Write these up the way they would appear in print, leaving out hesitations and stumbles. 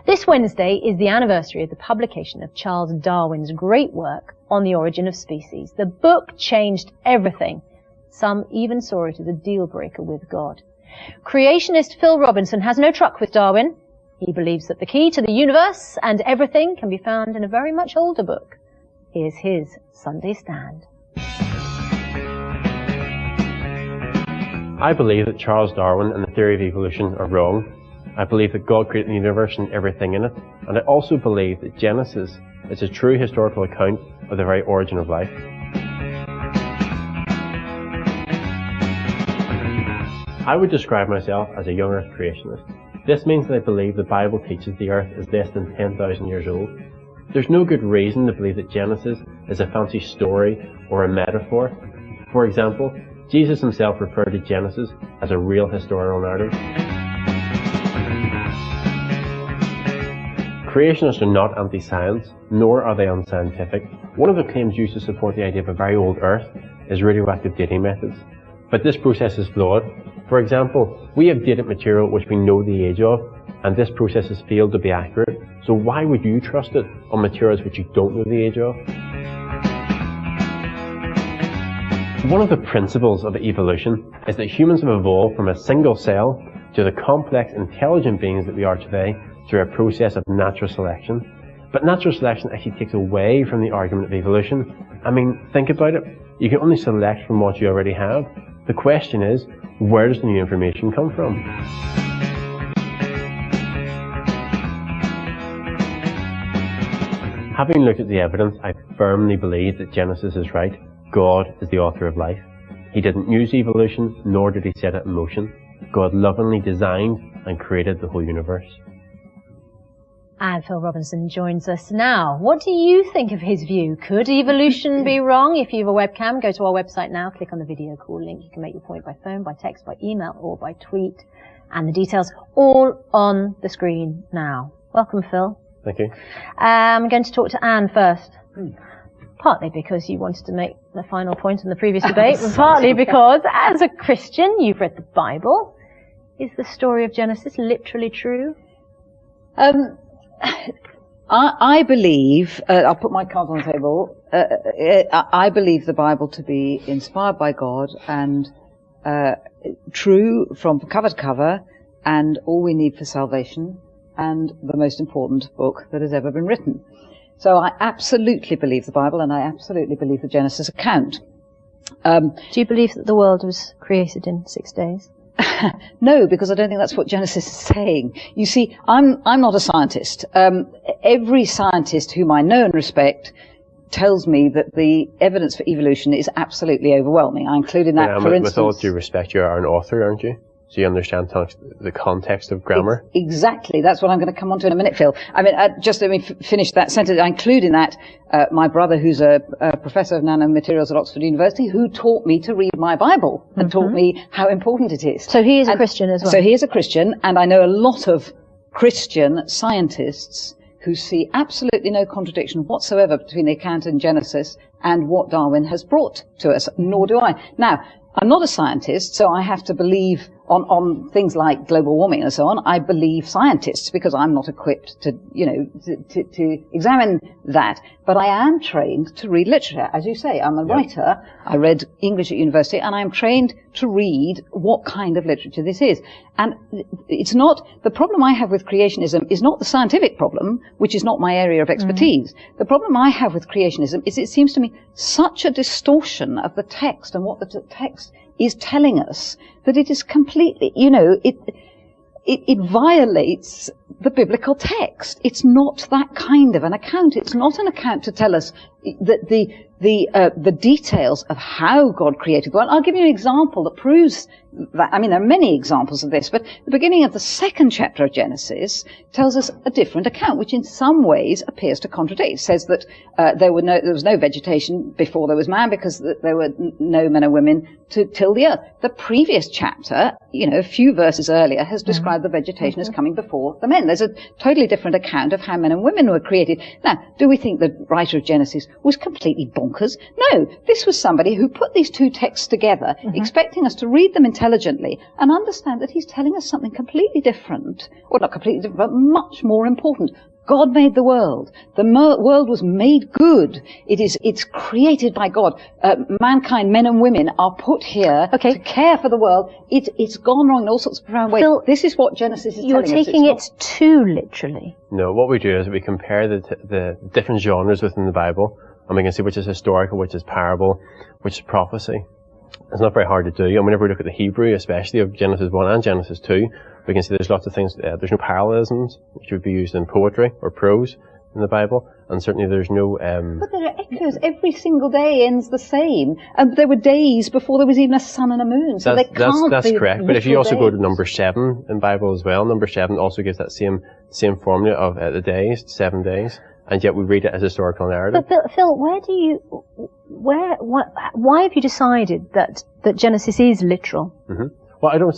This Wednesday is the anniversary of the publication of Charles Darwin's great work on the origin of species. The book changed everything. Some even saw it as a deal breaker with God. Creationist Phil Robinson has no truck with Darwin. He believes that the key to the universe and everything can be found in a very much older book. Here's his Sunday Stand. I believe that Charles Darwin and the theory of evolution are wrong. I believe that God created the universe and everything in it. And I also believe that Genesis is a true historical account of the very origin of life. I would describe myself as a young earth creationist. This means that I believe the Bible teaches the earth is less than 10,000 years old. There's no good reason to believe that Genesis is a fancy story or a metaphor. For example, Jesus himself referred to Genesis as a real historical narrative. Creationists are not anti-science, nor are they unscientific. One of the claims used to support the idea of a very old Earth is radioactive dating methods. But this process is flawed. For example, we have dated material which we know the age of, and this process has failed to be accurate. So why would you trust it on materials which you don't know the age of? One of the principles of evolution is that humans have evolved from a single cell to the complex, intelligent beings that we are today through a process of natural selection. But natural selection actually takes away from the argument of evolution. I mean, think about it. You can only select from what you already have. The question is, where does the new information come from? Having looked at the evidence, I firmly believe that Genesis is right. God is the author of life. He didn't use evolution, nor did he set it in motion. God lovingly designed and created the whole universe. And Phil Robinson joins us now. What do you think of his view? Could evolution be wrong? If you have a webcam, go to our website now, click on the video call link. You can make your point by phone, by text, by email, or by tweet. And the details all on the screen now. Welcome, Phil. Thank you. I'm going to talk to Anne first. Partly because you wanted to make the final point in the previous debate, but partly because, as a Christian, you've read the Bible. Is the story of Genesis literally true? I believe, I'll put my cards on the table, I believe the Bible to be inspired by God and true from cover to cover, and all we need for salvation, and the most important book that has ever been written. So I absolutely believe the Bible, and I absolutely believe the Genesis account. Do you believe that the world was created in 6 days? No, because I don't think that's what Genesis is saying. You see, I'm not a scientist. Every scientist whom I know and respect tells me that the evidence for evolution is absolutely overwhelming. I include in that, for instance... With all due respect, you are an author, aren't you? So you understand the context of grammar? Exactly. That's what I'm going to come on to in a minute, Phil. I mean, just let me finish that sentence. I include in that my brother, who's a professor of nanomaterials at Oxford University, who taught me to read my Bible and taught me how important it is. So he is a Christian as well? So he is a Christian, and I know a lot of Christian scientists who see absolutely no contradiction whatsoever between the account in Genesis and what Darwin has brought to us, nor do I. Now, I'm not a scientist, so I have to believe on things like global warming and so on. I believe scientists because I'm not equipped to, to examine that. But I am trained to read literature. As you say, I'm a writer. I read English at university, and I'm trained to read what kind of literature this is. And it's not, the problem I have with creationism is not the scientific problem, which is not my area of expertise. The problem I have with creationism is it seems to me such a distortion of the text and what the text is telling us that it is completely, it violates the biblical text. It's not that kind of an account. It's not an account to tell us that the details of how God created the world. I'll give you an example that proves that. I mean, there are many examples of this, but the beginning of the second chapter of Genesis tells us a different account, which in some ways appears to contradict. It says that there was no vegetation before there was man, because there were no men and women to till the earth. The previous chapter, a few verses earlier, has described the vegetation as coming before the men. There's a totally different account of how men and women were created. Now, do we think the writer of Genesis was completely bonkers. No, this was somebody who put these two texts together, expecting us to read them intelligently and understand that he's telling us something completely different, or not completely different, but much more important. God made the world. The world was made good. It's created by God. Mankind, men and women, are put here to care for the world. It's gone wrong in all sorts of profound ways. Phil, this is what Genesis is telling us. You're taking it too literally. No, what we do is we compare the different genres within the Bible, and we can see which is historical, which is parable, which is prophecy. It's not very hard to do. And whenever we look at the Hebrew, especially of Genesis 1 and Genesis 2, we can see there's lots of things. There's no parallelisms, which would be used in poetry or prose in the Bible. And certainly there's no... But there are echoes. Every single day ends the same. And there were days before there was even a sun and a moon. So that's correct. But if you also go to number 7 in Bible as well, number 7 also gives that same formula of the days, 7 days. And yet we read it as historical narrative. But Phil, why have you decided that Genesis is literal? Well,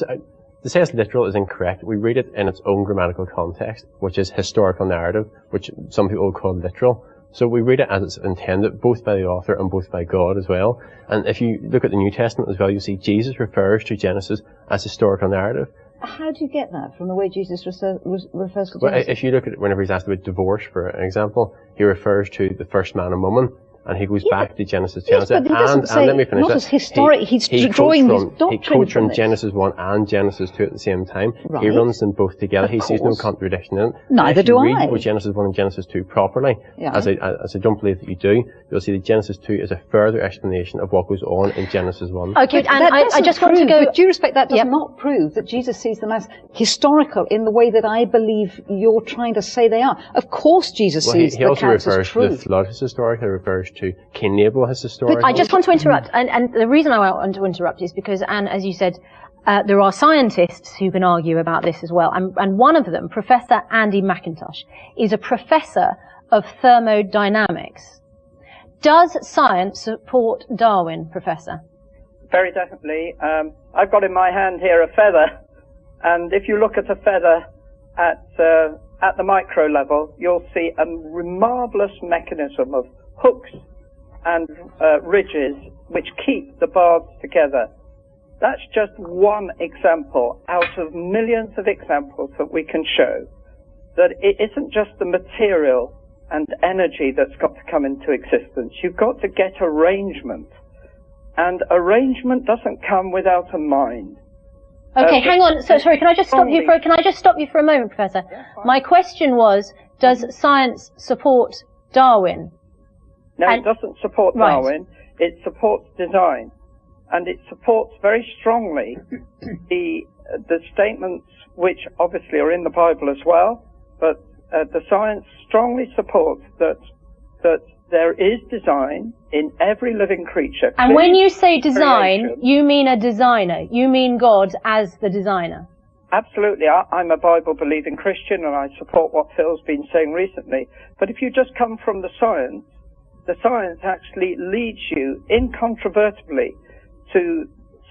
to say it's literal is incorrect. We read it in its own grammatical context, which is historical narrative, which some people call literal. So we read it as it's intended, both by the author and both by God as well. And if you look at the New Testament as well, you see Jesus refers to Genesis as historical narrative. How do you get that from the way Jesus refers to Genesis? Well, if you look at it, whenever he's asked about divorce, for an example, he refers to the first man and woman, and he goes back to Genesis 2. Yes, but he doesn't say, let me finish not as historic, he's drawing his doctrine. He quotes from Genesis 1 and Genesis 2 at the same time. Right. He runs them both together. He sees no contradiction in it. Neither do I. If you read Genesis 1 and Genesis 2 properly, as I don't believe that you do, you'll see that Genesis 2 is a further explanation of what goes on in Genesis 1. Okay, and I just want to go... With due respect, that does not prove that Jesus sees them as historical in the way that I believe you're trying to say they are. Of course Jesus sees the accounts as true. He also refers to the flood as historical. He refers to Cain and Abel as historical. But I just want to interrupt, and the reason I want to interrupt is because, Anne, as you said, there are scientists who can argue about this as well, and one of them, Professor Andy McIntosh, is a professor of thermodynamics. Does science support Darwin, Professor? Very definitely. I've got in my hand here a feather, and if you look at a feather at the micro level, you'll see a marvelous mechanism of hooks and ridges which keep the barbs together. That's just one example out of millions of examples that we can show that it isn't just the material and energy that's got to come into existence. You've got to get arrangement. And arrangement doesn't come without a mind. Okay, hang on. So sorry, can I just stop you for a moment, Professor? Yeah, my question was, does science support Darwin? No, it doesn't support Darwin. It supports design. And it supports very strongly the statements which obviously are in the Bible as well, but the science strongly supports that there is design in every living creature. And when you say design, you mean a designer. You mean God as the designer. Absolutely. I'm a Bible-believing Christian, and I support what Phil's been saying recently. But if you just come from the science actually leads you incontrovertibly to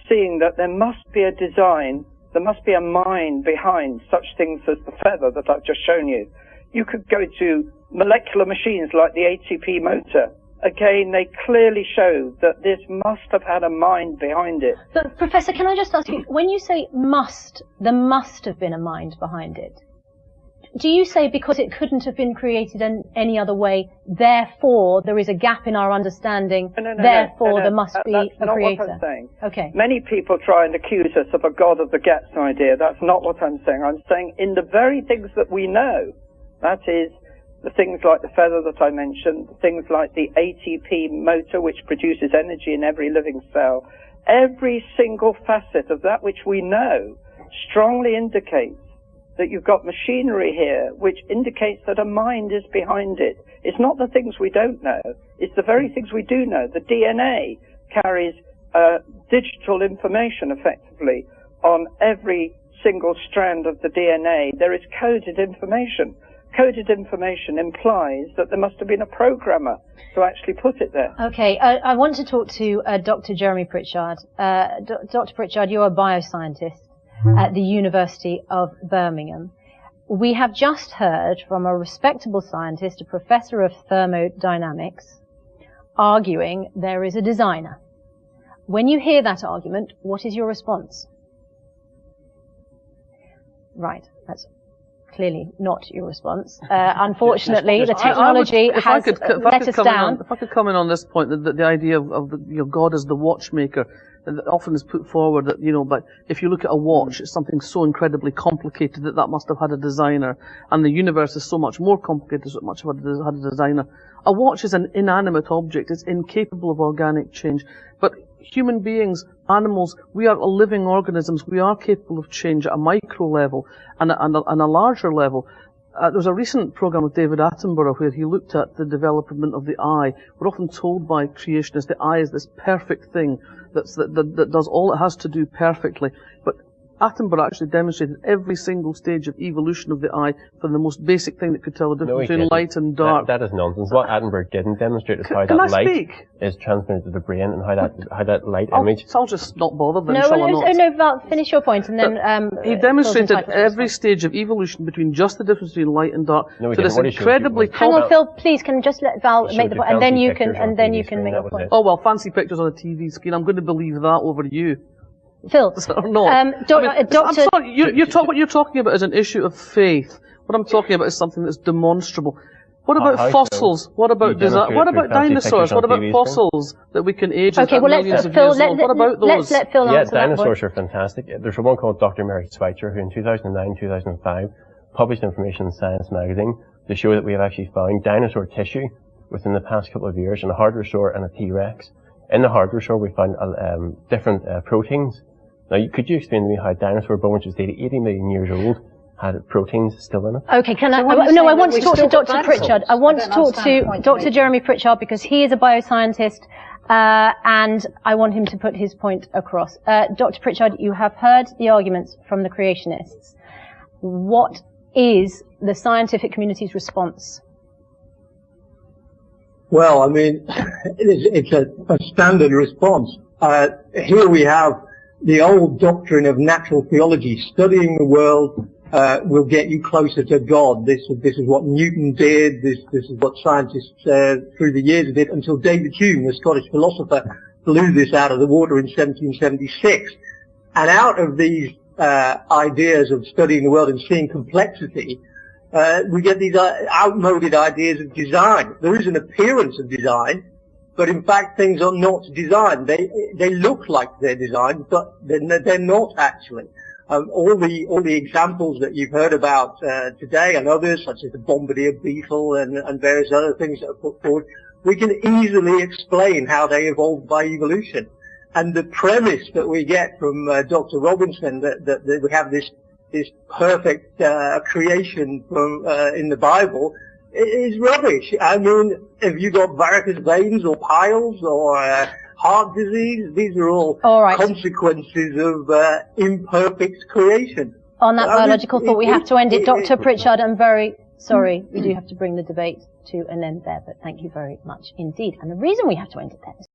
seeing that there must be a design, there must be a mind behind such things as the feather that I've just shown you. You could go to molecular machines like the ATP motor. Again, they clearly show that this must have had a mind behind it. But Professor, can I just ask you, when you say must, there must have been a mind behind it. Do you say because it couldn't have been created in any other way, therefore there is a gap in our understanding, therefore there must be a creator? That's not what I'm saying. Okay. Many people try and accuse us of a God of the gaps idea. That's not what I'm saying. I'm saying in the very things that we know, that is, the things like the feather that I mentioned, things like the ATP motor which produces energy in every living cell, every single facet of that which we know strongly indicates that you've got machinery here which indicates that a mind is behind it. It's not the things we don't know, it's the very things we do know. The DNA carries digital information effectively on every single strand of the DNA. There is coded information. Coded information implies that there must have been a programmer to actually put it there. Okay, I want to talk to Dr. Jeremy Pritchard. Dr. Pritchard, you're a bioscientist at the University of Birmingham. We have just heard from a respectable scientist, a professor of thermodynamics, arguing there is a designer. When you hear that argument, what is your response? Right, that's clearly not your response. Unfortunately, the technology has let us down. If I could comment on this point, that the idea of God as the watchmaker, that often is put forward that, but if you look at a watch, it's something so incredibly complicated that must have had a designer, and the universe is so much more complicated, so much had a designer. A watch is an inanimate object. It's incapable of organic change. But human beings, animals, we are living organisms. We are capable of change at a micro level and a larger level. There was a recent program with David Attenborough where he looked at the development of the eye. We're often told by creationists the eye is this perfect thing that does all it has to do perfectly. But Attenborough actually demonstrated every single stage of evolution of the eye from the most basic thing that could tell the difference between light and dark. That is nonsense. What Attenborough didn't demonstrate is how that light is transmitted to the brain and how that light image. I'll just not bother then, No, Val, finish your point and then... he demonstrated every stage of evolution between just the difference between light and dark to this incredibly... Hang on, Phil, please, can just let Val make the point, and then you can make the point. Oh, well, fancy pictures on a TV screen, I'm going to believe that over you. Phil, no. I'm sorry, what you're talking about is an issue of faith. What I'm talking about is something that's demonstrable. What about fossils? So? What about what about dinosaurs? What about fossils that we can age at millions of years old? What about those? Let's let Phil answer that point. Dinosaurs are fantastic. There's one called Dr. Mary Schweitzer who in 2009-2005 published information in Science magazine to show that we have actually found dinosaur tissue within the past couple of years in a hardware and a T-Rex. In the hardware store, we found different proteins. Now, could you explain to me how dinosaur bone, which is dated 80 million years old, had proteins still in it? Okay, I want to talk to Dr. Pritchard. I want to talk to Dr. Jeremy Pritchard because he is a bioscientist, and I want him to put his point across. Dr. Pritchard, you have heard the arguments from the creationists. What is the scientific community's response? Well, I mean, it's a standard response. Here we have the old doctrine of natural theology. Studying the world will get you closer to God. This is what Newton did. This is what scientists through the years did until David Hume, the Scottish philosopher, blew this out of the water in 1776. And out of these ideas of studying the world and seeing complexity, we get these outmoded ideas of design. There is an appearance of design, but in fact things are not designed. They look like they're designed, but they're not actually. All the examples that you've heard about today and others, such as the bombardier beetle and various other things that are put forward, we can easily explain how they evolved by evolution. And the premise that we get from Dr. Robinson that we have this perfect creation from in the Bible is rubbish. I mean, if you got varicose veins or piles or heart disease, these are all consequences of imperfect creation. On that biological thought, we have to end it. Dr. Pritchard, I'm very sorry. We do have to bring the debate to an end there, but thank you very much indeed. And the reason we have to end it there is